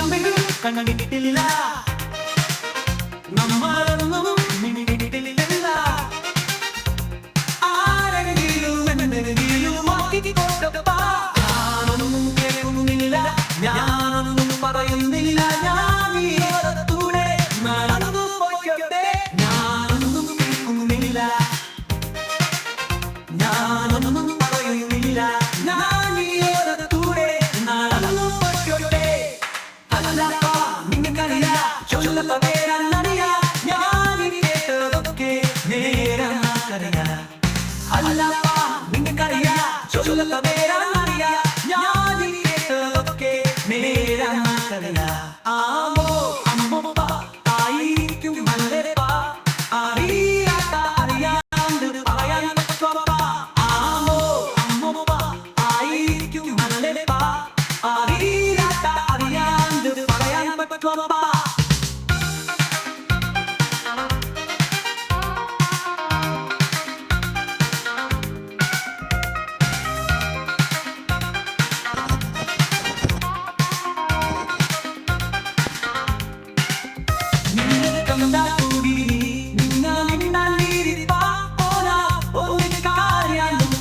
തമ്മിൽ കണ്ടിട്ടില്ല, നമ്മളൊന്നും മിണ്ടിയിട്ടില്ല. ആരെങ്കിലും എന്തെങ്കിലും ആക്കിക്കൊടുപ്പാ. ഞാനൊന്നും കേൾക്കുന്നില്ല, ഞാനൊന്നും പറയുന്നില്ല. ഞാൻ ഈ ലോകത്തൂടെ നടന്നു പോയിക്കോട്ടെ. ഞാനൊന്നും കേൾക്കുന്നില്ല, ഞാനൊന്നും പറയുന്നില്ല. ഞാൻ ഈ ലോകത്തൂടെ നടന്നു പോയിക്കോട്ടെ. അല്ലപ്പാ നിങ്ങൾക്കറിയാ, ചൊല്ലപ്പ നേരറിയാ, ഞാൻ ഇനി കേട്ടതൊക്കെ നേരറിയാ. അല്ലപ്പാ നിങ്ങൾക്കറിയാ, ചൊല്ലപ്പ നേരറിയാ, ഞാൻ ഇനി കേട്ടതൊക്കെ നേരറിയാ. ആമോ അമ്മപ്പ ആയിരിക്കും നല്ലപ്പാ, അറിയാത്ത അറിയാണ്ട് പറയാൻ പറ്റുവാ. ആമോ അമ്മപ്പ ആയിരിക്കും നല്ലപ്പാ, അറിയാത്ത അറിയാണ്ട് പറയാൻ പറ്റുവാ.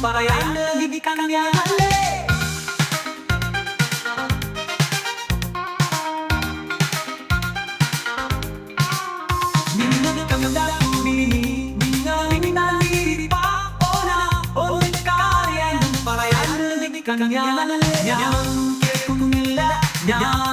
പറയാണ്ട് നിൽക്കാൻ ഞാനല്ലേ. നിന്നത് കണ്ടാൽ കൂടി നിങ്ങൾ മിണ്ടാതിരിപ്പാ. ഒരു കാര്യം പറയാണ്ട് നിൽക്കാൻ ഞാനല്ലേ. ഞാൻ കേൾക്കുന്നില്ല, ഞാൻ